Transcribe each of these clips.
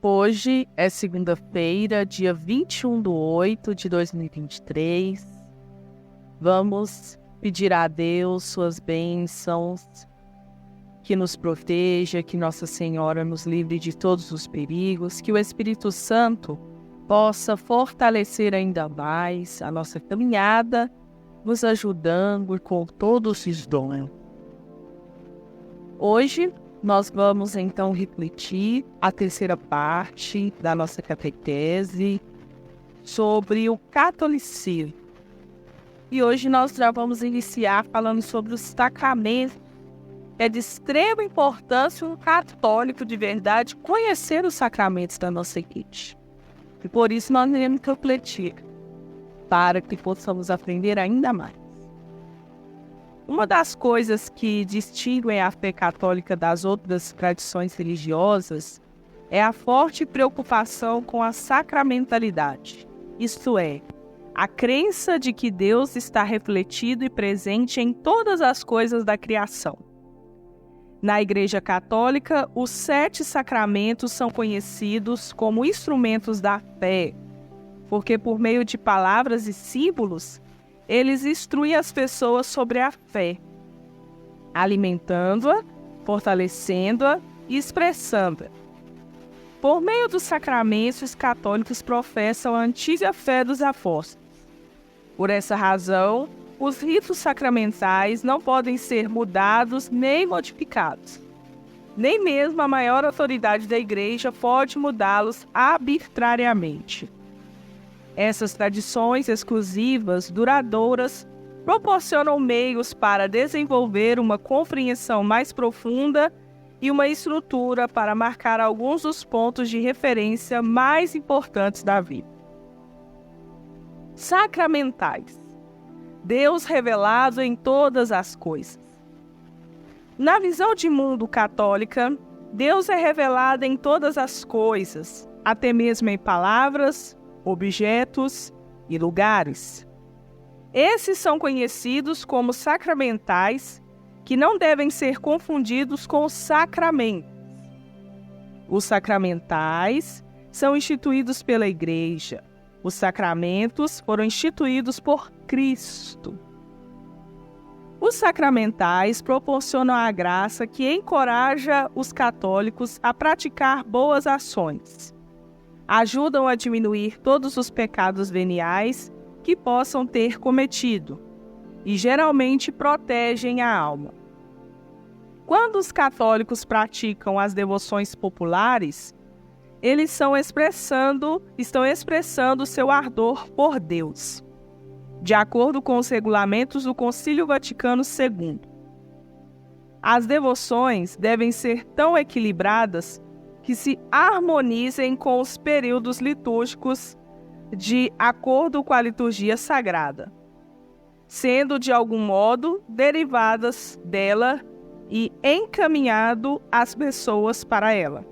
Hoje é segunda-feira, dia 21/8/2023. Vamos pedir a Deus suas bênçãos, que nos proteja, que Nossa Senhora nos livre de todos os perigos, que o Espírito Santo possa fortalecer ainda mais a nossa caminhada, nos ajudando com todos os dons. Hoje nós vamos então refletir a terceira parte da nossa catequese sobre o catolicismo. E hoje nós já vamos iniciar falando sobre os sacramentos. É de extrema importância um católico de verdade conhecer os sacramentos da nossa igreja. E por isso nós iremos refletir, para que possamos aprender ainda mais. Uma das coisas que distinguem a fé católica das outras tradições religiosas é a forte preocupação com a sacramentalidade, isto é, a crença de que Deus está refletido e presente em todas as coisas da criação. Na Igreja Católica, os 7 sacramentos são conhecidos como instrumentos da fé, porque por meio de palavras e símbolos, eles instruem as pessoas sobre a fé, alimentando-a, fortalecendo-a e expressando-a. Por meio dos sacramentos, os católicos professam a antiga fé dos apóstolos. Por essa razão, os ritos sacramentais não podem ser mudados nem modificados. Nem mesmo a maior autoridade da Igreja pode mudá-los arbitrariamente. Essas tradições exclusivas, duradouras, proporcionam meios para desenvolver uma compreensão mais profunda e uma estrutura para marcar alguns dos pontos de referência mais importantes da vida. Sacramentais. Deus revelado em todas as coisas. Na visão de mundo católica, Deus é revelado em todas as coisas, até mesmo em palavras, objetos e lugares. Esses são conhecidos como sacramentais, que não devem ser confundidos com os sacramentos. Os sacramentais são instituídos pela Igreja. Os sacramentos foram instituídos por Cristo. Os sacramentais proporcionam a graça que encoraja os católicos a praticar boas ações. Ajudam a diminuir todos os pecados veniais que possam ter cometido e geralmente protegem a alma. Quando os católicos praticam as devoções populares, eles estão expressando seu ardor por Deus, de acordo com os regulamentos do Concílio Vaticano II. As devoções devem ser tão equilibradas que se harmonizem com os períodos litúrgicos de acordo com a liturgia sagrada, sendo de algum modo derivadas dela e encaminhado as pessoas para ela,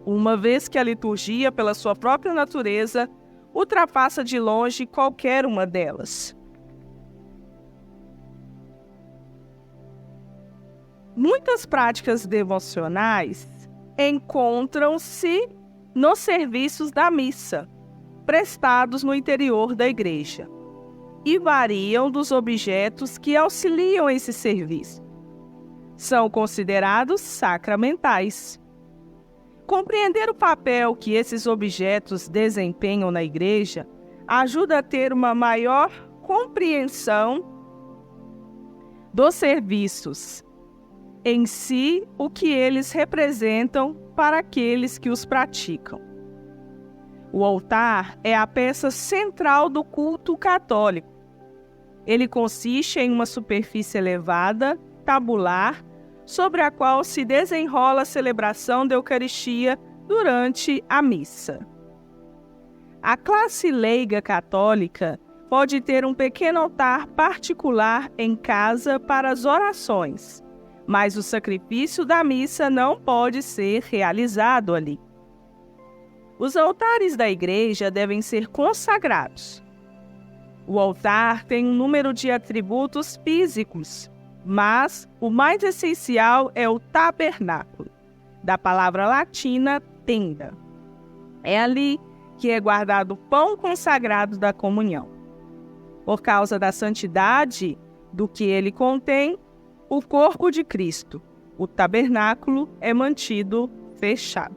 uma vez que a liturgia, pela sua própria natureza, ultrapassa de longe qualquer uma delas. Muitas práticas devocionais encontram-se nos serviços da missa, prestados no interior da igreja, e variam dos objetos que auxiliam esse serviço. São considerados sacramentais. Compreender o papel que esses objetos desempenham na igreja ajuda a ter uma maior compreensão dos serviços em si, o que eles representam para aqueles que os praticam. O altar é a peça central do culto católico. Ele consiste em uma superfície elevada, tabular, sobre a qual se desenrola a celebração da Eucaristia durante a missa. A classe leiga católica pode ter um pequeno altar particular em casa para as orações, mas o sacrifício da missa não pode ser realizado ali. Os altares da igreja devem ser consagrados. O altar tem um número de atributos físicos, mas o mais essencial é o tabernáculo, da palavra latina tenda. É ali que é guardado o pão consagrado da comunhão. Por causa da santidade do que ele contém, o corpo de Cristo, o tabernáculo, é mantido fechado.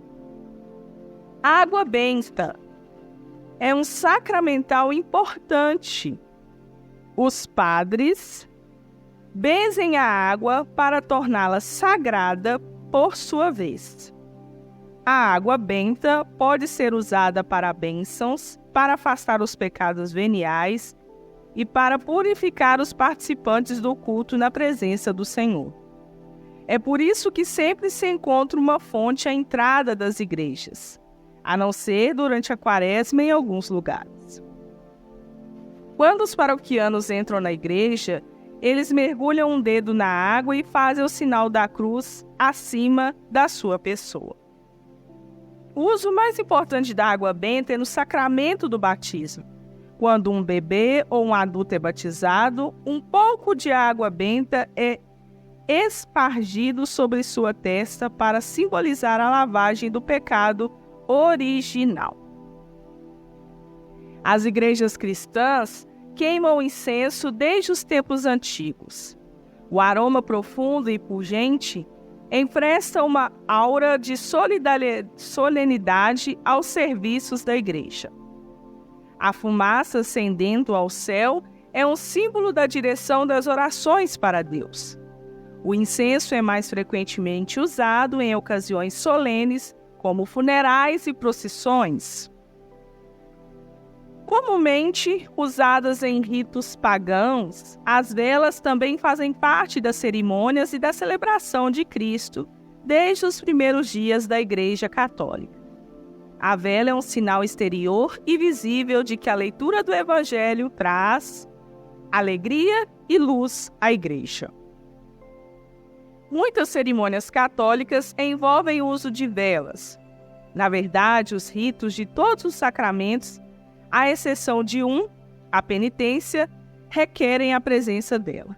A água benta é um sacramental importante. Os padres benzem a água para torná-la sagrada por sua vez. A água benta pode ser usada para bênçãos, para afastar os pecados veniais e para purificar os participantes do culto na presença do Senhor. É por isso que sempre se encontra uma fonte à entrada das igrejas, a não ser durante a quaresma em alguns lugares. Quando os paroquianos entram na igreja, eles mergulham um dedo na água e fazem o sinal da cruz acima da sua pessoa. O uso mais importante da água benta é no sacramento do batismo. Quando um bebê ou um adulto é batizado, um pouco de água benta é espargido sobre sua testa para simbolizar a lavagem do pecado original. As igrejas cristãs queimam incenso desde os tempos antigos. O aroma profundo e pungente empresta uma aura de solenidade aos serviços da igreja. A fumaça ascendendo ao céu é um símbolo da direção das orações para Deus. O incenso é mais frequentemente usado em ocasiões solenes, como funerais e procissões. Comumente usadas em ritos pagãos, as velas também fazem parte das cerimônias e da celebração de Cristo desde os primeiros dias da Igreja Católica. A vela é um sinal exterior e visível de que a leitura do Evangelho traz alegria e luz à Igreja. Muitas cerimônias católicas envolvem o uso de velas. Na verdade, os ritos de todos os sacramentos, à exceção de a penitência, requerem a presença dela.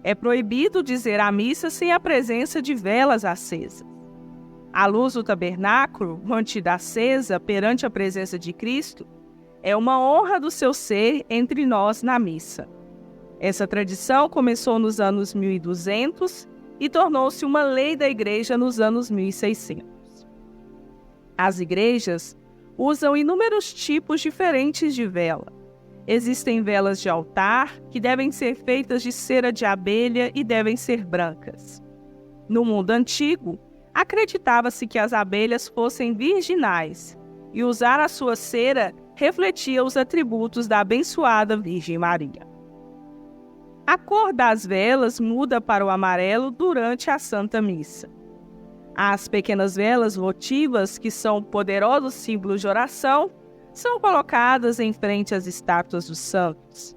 É proibido dizer a missa sem a presença de velas acesas. A luz do tabernáculo, mantida acesa perante a presença de Cristo, é uma honra do seu ser entre nós na missa. Essa tradição começou nos anos 1200 e tornou-se uma lei da Igreja nos anos 1600. As igrejas usam inúmeros tipos diferentes de vela. Existem velas de altar, que devem ser feitas de cera de abelha e devem ser brancas. No mundo antigo, acreditava-se que as abelhas fossem virginais, e usar a sua cera refletia os atributos da abençoada Virgem Maria. A cor das velas muda para o amarelo durante a Santa Missa. As pequenas velas votivas, que são poderosos símbolos de oração, são colocadas em frente às estátuas dos santos,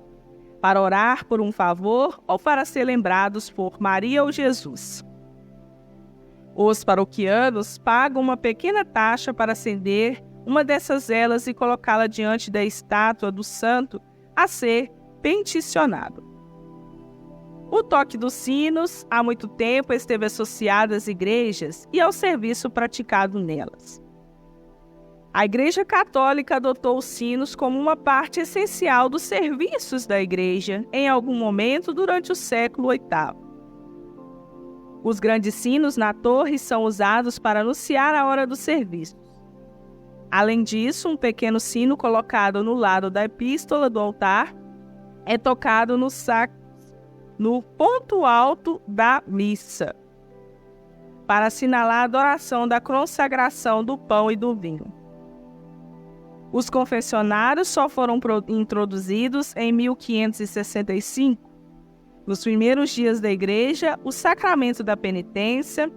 para orar por um favor ou para ser lembrados por Maria ou Jesus. Os paroquianos pagam uma pequena taxa para acender uma dessas velas e colocá-la diante da estátua do santo a ser peticionado. O toque dos sinos, há muito tempo, esteve associado às igrejas e ao serviço praticado nelas. A Igreja Católica adotou os sinos como uma parte essencial dos serviços da Igreja em algum momento durante o século VIII. Os grandes sinos na torre são usados para anunciar a hora dos serviços. Além disso, um pequeno sino colocado no lado da epístola do altar é tocado no ponto alto da missa, para assinalar a adoração da consagração do pão e do vinho. Os confessionários só foram introduzidos em 1565. Nos primeiros dias da Igreja, o sacramento da penitência,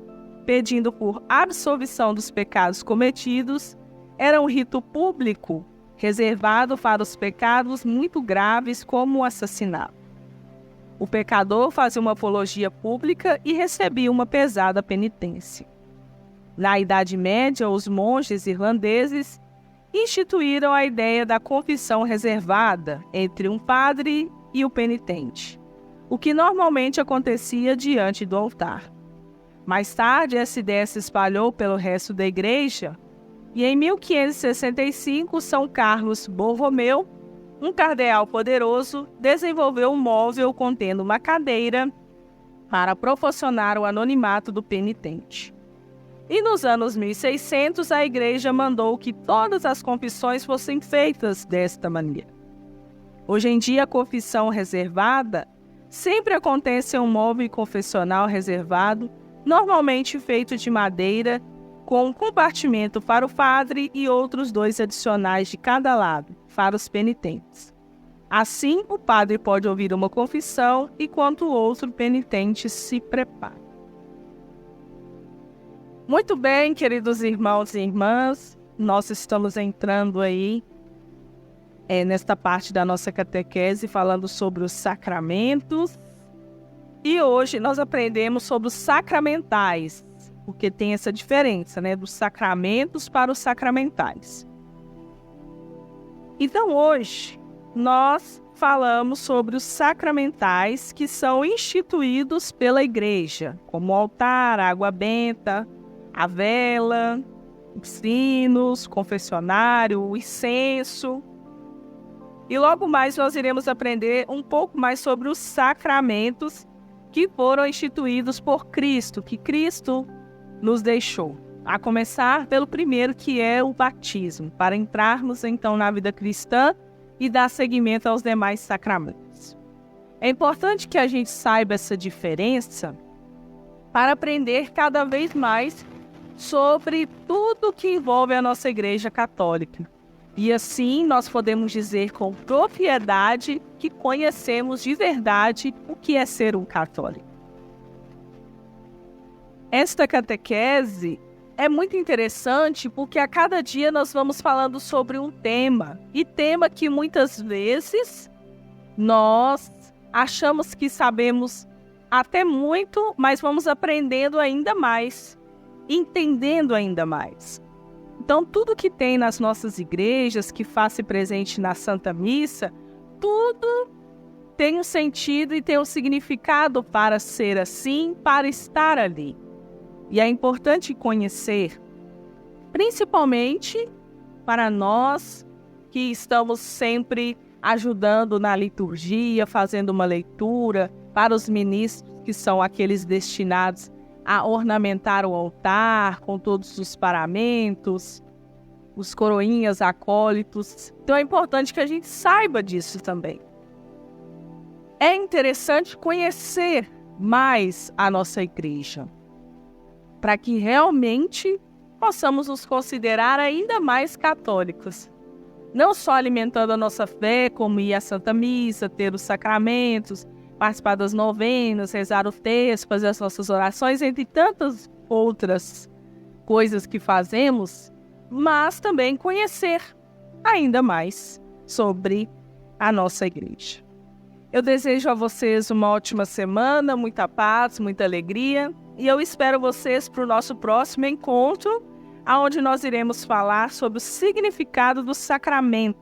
pedindo por absolvição dos pecados cometidos, era um rito público reservado para os pecados muito graves como o assassinato. O pecador fazia uma apologia pública e recebia uma pesada penitência. Na Idade Média, os monges irlandeses instituíram a ideia da confissão reservada entre um padre e o penitente, o que normalmente acontecia diante do altar. Mais tarde, essa ideia se espalhou pelo resto da Igreja, E em 1565, São Carlos Borromeu, um cardeal poderoso, desenvolveu um móvel contendo uma cadeira para proporcionar o anonimato do penitente. E nos anos 1600, a Igreja mandou que todas as confissões fossem feitas desta maneira. Hoje em dia, a confissão reservada sempre acontece em um móvel confessional reservado, normalmente feito de madeira, com um compartimento para o padre e outros 2 adicionais de cada lado, para os penitentes. Assim, o padre pode ouvir uma confissão enquanto o outro penitente se prepara. Muito bem, queridos irmãos e irmãs, nós estamos entrando aí nesta parte da nossa catequese falando sobre os sacramentos. E hoje nós aprendemos sobre os sacramentais, porque tem essa diferença, dos sacramentos para os sacramentais. Então hoje nós falamos sobre os sacramentais que são instituídos pela Igreja, como o altar, a água benta, a vela, os sinos, o confessionário, o incenso. E logo mais nós iremos aprender um pouco mais sobre os sacramentos que foram instituídos por Cristo, que Cristo nos deixou. A começar pelo primeiro, que é o batismo, para entrarmos então na vida cristã e dar seguimento aos demais sacramentos. É importante que a gente saiba essa diferença para aprender cada vez mais sobre tudo que envolve a nossa Igreja Católica. E assim nós podemos dizer com propriedade que conhecemos de verdade o que é ser um católico. Esta catequese é muito interessante porque a cada dia nós vamos falando sobre um tema, e tema que muitas vezes nós achamos que sabemos até muito, mas vamos aprendendo ainda mais, entendendo ainda mais. Então, tudo que tem nas nossas igrejas, que faz-se presente na Santa Missa, tudo tem um sentido e tem um significado para ser assim, para estar ali. E é importante conhecer, principalmente para nós que estamos sempre ajudando na liturgia, fazendo uma leitura, para os ministros que são aqueles destinados a ornamentar o altar com todos os paramentos, os coroinhas, acólitos. Então é importante que a gente saiba disso também. É interessante conhecer mais a nossa igreja, para que realmente possamos nos considerar ainda mais católicos. Não só alimentando a nossa fé, como ir à Santa Missa, ter os sacramentos, participar das novenas, rezar o texto, fazer as nossas orações, entre tantas outras coisas que fazemos, mas também conhecer ainda mais sobre a nossa igreja. Eu desejo a vocês uma ótima semana, muita paz, muita alegria, e eu espero vocês para o nosso próximo encontro, onde nós iremos falar sobre o significado do sacramento,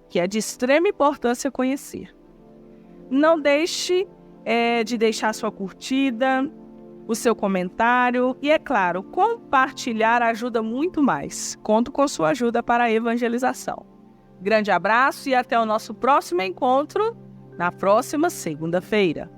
que é de extrema importância conhecer. Não deixe de deixar sua curtida, o seu comentário e, é claro, compartilhar ajuda muito mais. Conto com sua ajuda para a evangelização. Grande abraço e até o nosso próximo encontro na próxima segunda-feira.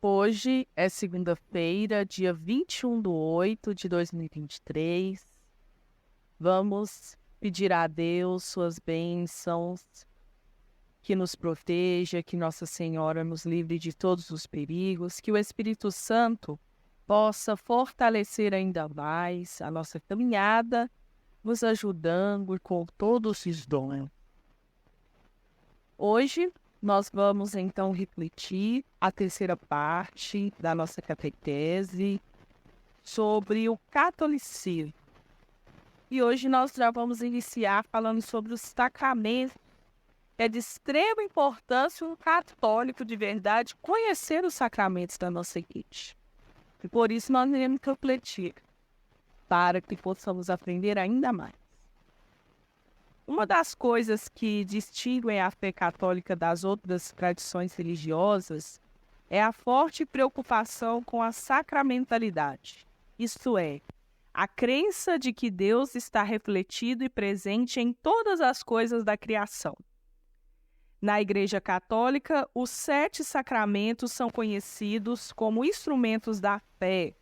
Hoje é segunda-feira, dia 21/8/2023. Vamos pedir a Deus suas bênçãos, que nos proteja, que Nossa Senhora nos livre de todos os perigos, que o Espírito Santo possa fortalecer ainda mais a nossa caminhada, nos ajudando com todos os dons. Hoje nós vamos então refletir a terceira parte da nossa catequese sobre o catolicismo. E hoje nós já vamos iniciar falando sobre os sacramentos. É de extrema importância um católico de verdade conhecer os sacramentos da nossa igreja. E por isso nós iremos refletir, para que possamos aprender ainda mais. Uma das coisas que distinguem a fé católica das outras tradições religiosas é a forte preocupação com a sacramentalidade, isto é, a crença de que Deus está refletido e presente em todas as coisas da criação. Na Igreja Católica, os 7 sacramentos são conhecidos como instrumentos da fé,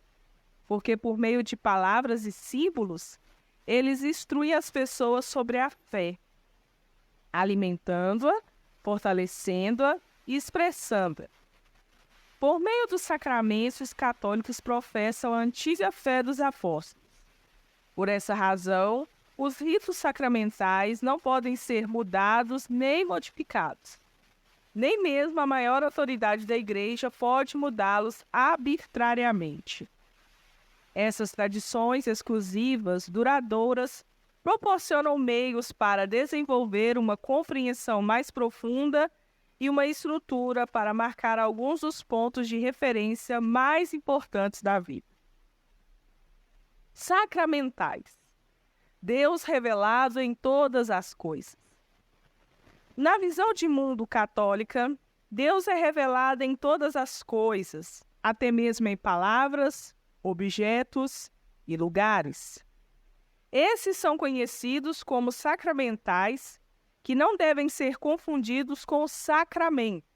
porque por meio de palavras e símbolos, eles instruem as pessoas sobre a fé, alimentando-a, fortalecendo-a e expressando-a. Por meio dos sacramentos, os católicos professam a antiga fé dos apóstolos. Por essa razão, os ritos sacramentais não podem ser mudados nem modificados. Nem mesmo a maior autoridade da Igreja pode mudá-los arbitrariamente. Essas tradições exclusivas, duradouras, proporcionam meios para desenvolver uma compreensão mais profunda e uma estrutura para marcar alguns dos pontos de referência mais importantes da vida. Sacramentais. Deus revelado em todas as coisas. Na visão de mundo católica, Deus é revelado em todas as coisas, até mesmo em palavras, objetos e lugares. Esses são conhecidos como sacramentais, que não devem ser confundidos com os sacramentos.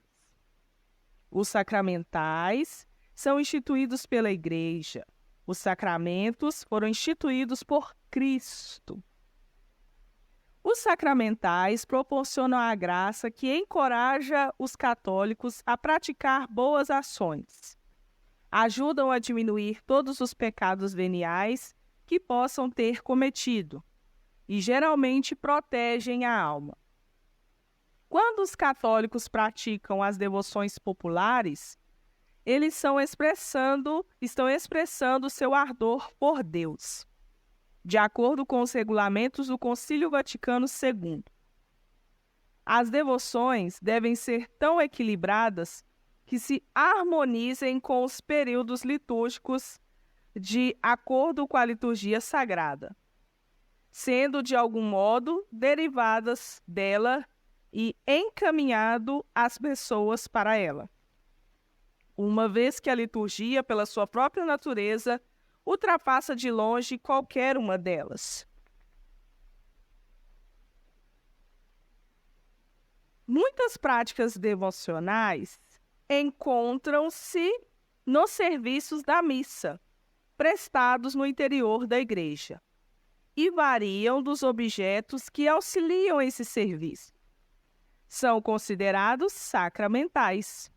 Os sacramentais são instituídos pela Igreja. Os sacramentos foram instituídos por Cristo. Os sacramentais proporcionam a graça que encoraja os católicos a praticar boas ações. Ajudam a diminuir todos os pecados veniais que possam ter cometido e geralmente protegem a alma. Quando os católicos praticam as devoções populares, eles estão expressando seu ardor por Deus, de acordo com os regulamentos do Concílio Vaticano II. As devoções devem ser tão equilibradas que se harmonizem com os períodos litúrgicos de acordo com a liturgia sagrada, sendo de algum modo derivadas dela e encaminhado as pessoas para ela, uma vez que a liturgia, pela sua própria natureza, ultrapassa de longe qualquer uma delas. Muitas práticas devocionais encontram-se nos serviços da missa, prestados no interior da igreja, e variam dos objetos que auxiliam esse serviço. São considerados sacramentais.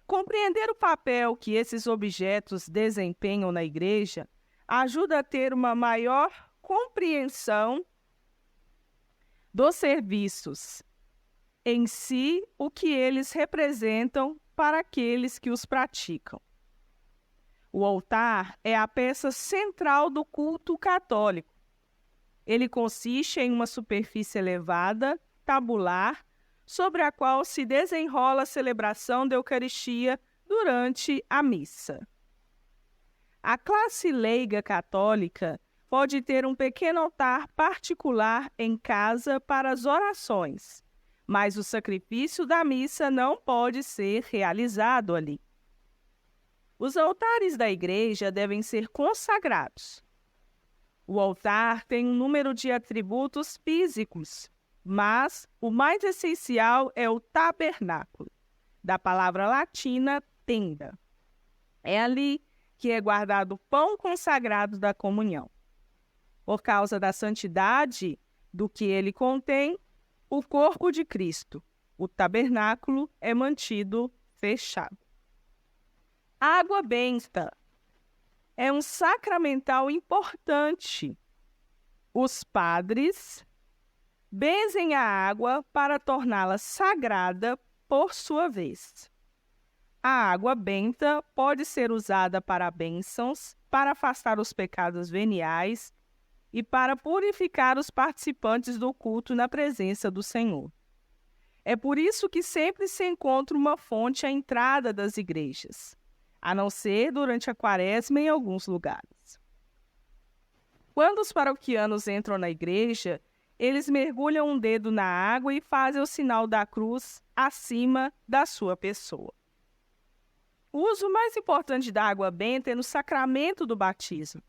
Compreender o papel que esses objetos desempenham na igreja ajuda a ter uma maior compreensão dos serviços em si, o que eles representam para aqueles que os praticam. O altar é a peça central do culto católico. Ele consiste em uma superfície elevada, tabular, sobre a qual se desenrola a celebração da Eucaristia durante a missa. A classe leiga católica pode ter um pequeno altar particular em casa para as orações, mas o sacrifício da missa não pode ser realizado ali. Os altares da igreja devem ser consagrados. O altar tem um número de atributos físicos, mas o mais essencial é o tabernáculo, da palavra latina tenda. É ali que é guardado o pão consagrado da comunhão. Por causa da santidade do que ele contém, o corpo de Cristo, o tabernáculo, é mantido fechado. A água benta é um sacramental importante. Os padres benzem a água para torná-la sagrada por sua vez. A água benta pode ser usada para bênçãos, para afastar os pecados veniais e para purificar os participantes do culto na presença do Senhor. É por isso que sempre se encontra uma fonte à entrada das igrejas, a não ser durante a quaresma em alguns lugares. Quando os paroquianos entram na igreja, eles mergulham um dedo na água e fazem o sinal da cruz acima da sua pessoa. O uso mais importante da água benta é no sacramento do batismo.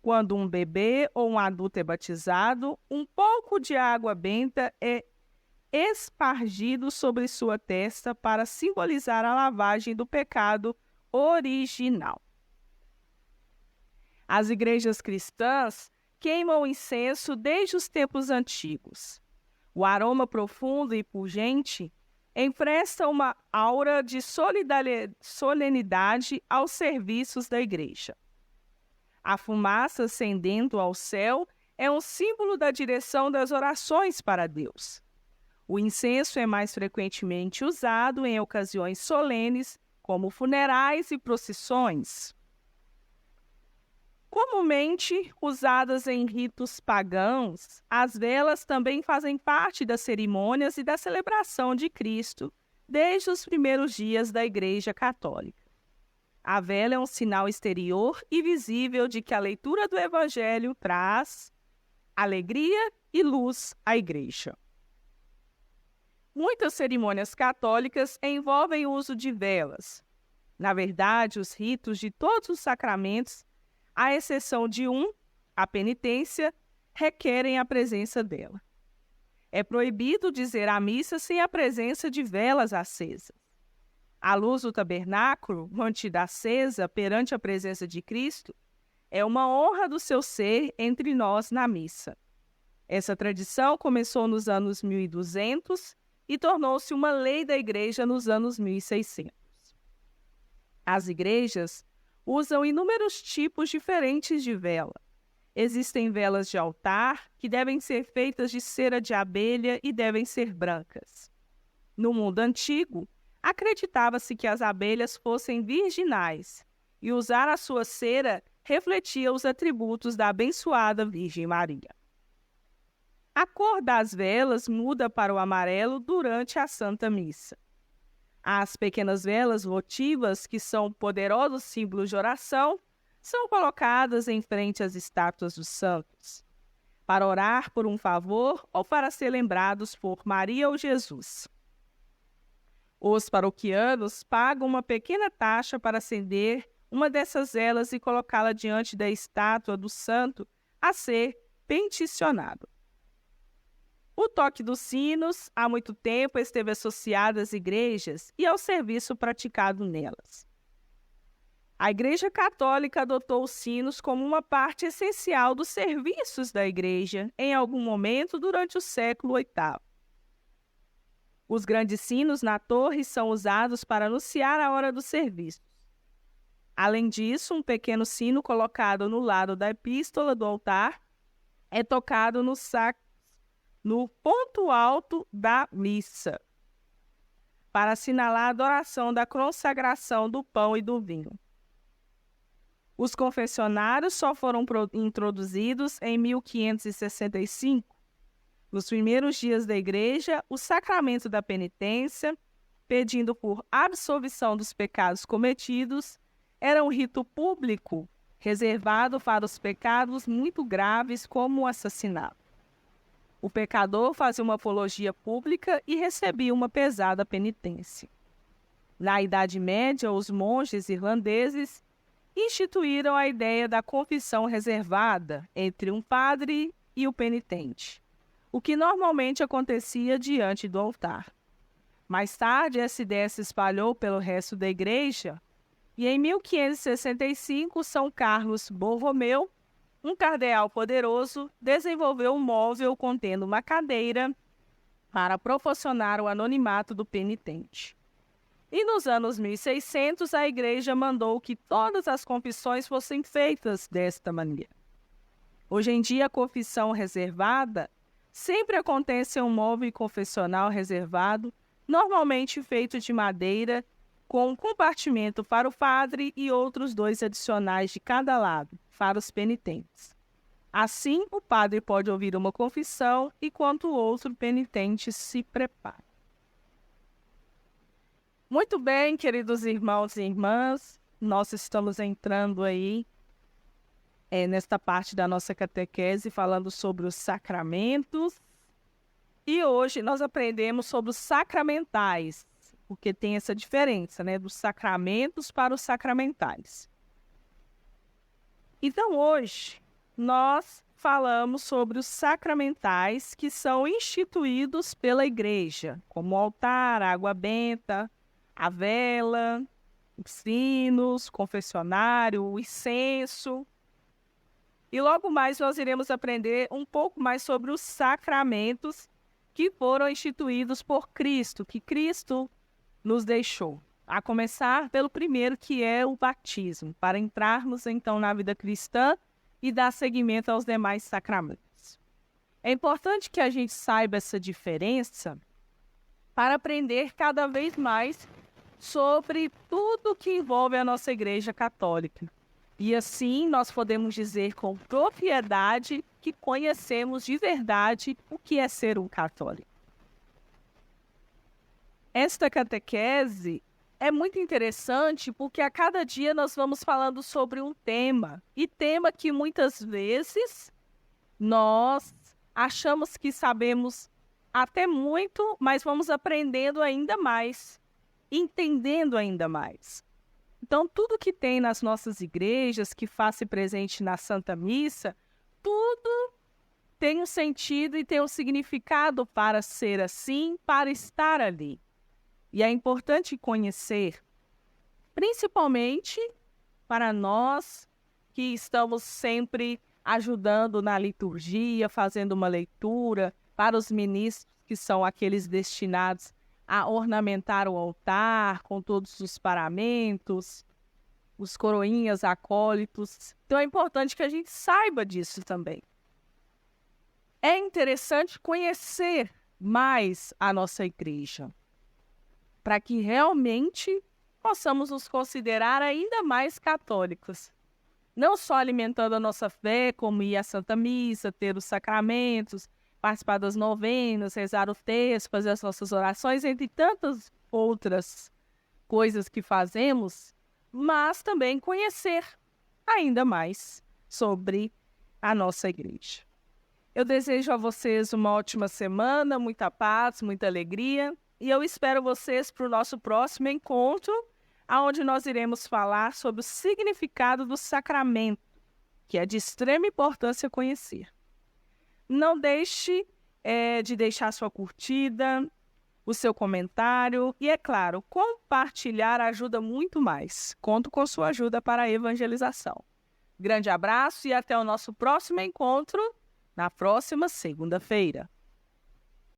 Quando um bebê ou um adulto é batizado, um pouco de água benta é espargido sobre sua testa para simbolizar a lavagem do pecado original. As igrejas cristãs queimam incenso desde os tempos antigos. O aroma profundo e pungente empresta uma aura de solenidade aos serviços da igreja. A fumaça ascendendo ao céu é um símbolo da direção das orações para Deus. O incenso é mais frequentemente usado em ocasiões solenes, como funerais e procissões. Comumente usadas em ritos pagãos, as velas também fazem parte das cerimônias e da celebração de Cristo desde os primeiros dias da Igreja Católica. A vela é um sinal exterior e visível de que a leitura do Evangelho traz alegria e luz à Igreja. Muitas cerimônias católicas envolvem o uso de velas. Na verdade, os ritos de todos os sacramentos, à exceção de a penitência, requerem a presença dela. É proibido dizer a missa sem a presença de velas acesas. A luz do tabernáculo, mantida acesa perante a presença de Cristo, é uma honra do seu ser entre nós na missa. Essa tradição começou nos anos 1200 e tornou-se uma lei da Igreja nos anos 1600. As igrejas usam inúmeros tipos diferentes de vela. Existem velas de altar, que devem ser feitas de cera de abelha e devem ser brancas. No mundo antigo, acreditava-se que as abelhas fossem virginais, e usar a sua cera refletia os atributos da abençoada Virgem Maria. A cor das velas muda para o amarelo durante a Santa Missa. As pequenas velas votivas, que são poderosos símbolos de oração, são colocadas em frente às estátuas dos santos, para orar por um favor ou para ser lembrados por Maria ou Jesus. Os paroquianos pagam uma pequena taxa para acender uma dessas velas e colocá-la diante da estátua do santo a ser peticionado. O toque dos sinos, há muito tempo, esteve associado às igrejas e ao serviço praticado nelas. A Igreja Católica adotou os sinos como uma parte essencial dos serviços da Igreja em algum momento durante o século VIII. Os grandes sinos na torre são usados para anunciar a hora dos serviços. Além disso, um pequeno sino colocado no lado da epístola do altar é tocado no ponto alto da missa, para assinalar a adoração da consagração do pão e do vinho. Os confessionários só foram introduzidos em 1565. Nos primeiros dias da Igreja, o sacramento da penitência, pedindo por absolvição dos pecados cometidos, era um rito público reservado para os pecados muito graves, como o assassinato. O pecador fazia uma apologia pública e recebia uma pesada penitência. Na Idade Média, os monges irlandeses instituíram a ideia da confissão reservada entre um padre e o penitente, o que normalmente acontecia diante do altar. Mais tarde, essa ideia se espalhou pelo resto da Igreja, E em 1565, São Carlos Borromeu, um cardeal poderoso, desenvolveu um móvel contendo uma cadeira para proporcionar o anonimato do penitente. E nos anos 1600, a Igreja mandou que todas as confissões fossem feitas desta maneira. Hoje em dia, a confissão reservada sempre acontece em um móvel confessional reservado, normalmente feito de madeira, com um compartimento para o padre e outros 2 adicionais de cada lado, para os penitentes. Assim, o padre pode ouvir uma confissão enquanto o outro penitente se prepara. Muito bem, queridos irmãos e irmãs, nós estamos entrando aí nesta parte da nossa catequese falando sobre os sacramentos. E hoje nós aprendemos sobre os sacramentais, porque tem essa diferença, dos sacramentos para os sacramentais. Então, hoje, nós falamos sobre os sacramentais que são instituídos pela Igreja, como o altar, a água benta, a vela, os sinos, o confessionário, o incenso. E logo mais nós iremos aprender um pouco mais sobre os sacramentos que foram instituídos por Cristo, que Cristo nos deixou. A começar pelo primeiro, que é o batismo, para entrarmos então na vida cristã e dar seguimento aos demais sacramentos. É importante que a gente saiba essa diferença para aprender cada vez mais sobre tudo que envolve a nossa Igreja Católica. E assim nós podemos dizer com propriedade que conhecemos de verdade o que é ser um católico. Esta catequese é muito interessante porque a cada dia nós vamos falando sobre um tema. E tema que muitas vezes nós achamos que sabemos até muito, mas vamos aprendendo ainda mais, entendendo ainda mais. Então, tudo que tem nas nossas igrejas, que faz-se presente na Santa Missa, tudo tem um sentido e tem um significado para ser assim, para estar ali. E é importante conhecer, principalmente para nós que estamos sempre ajudando na liturgia, fazendo uma leitura, para os ministros que são aqueles destinados a ornamentar o altar com todos os paramentos, os coroinhas, acólitos. Então é importante que a gente saiba disso também. É interessante conhecer mais a nossa igreja, para que realmente possamos nos considerar ainda mais católicos. Não só alimentando a nossa fé, como ir à Santa Missa, ter os sacramentos, participar das novenas, rezar o texto, fazer as nossas orações, entre tantas outras coisas que fazemos, mas também conhecer ainda mais sobre a nossa igreja. Eu desejo a vocês uma ótima semana, muita paz, muita alegria, e eu espero vocês para o nosso próximo encontro, onde nós iremos falar sobre o significado do sacramento, que é de extrema importância conhecer. Não deixe de deixar sua curtida, o seu comentário e, é claro, compartilhar ajuda muito mais. Conto com sua ajuda para a evangelização. Grande abraço e até o nosso próximo encontro na próxima segunda-feira.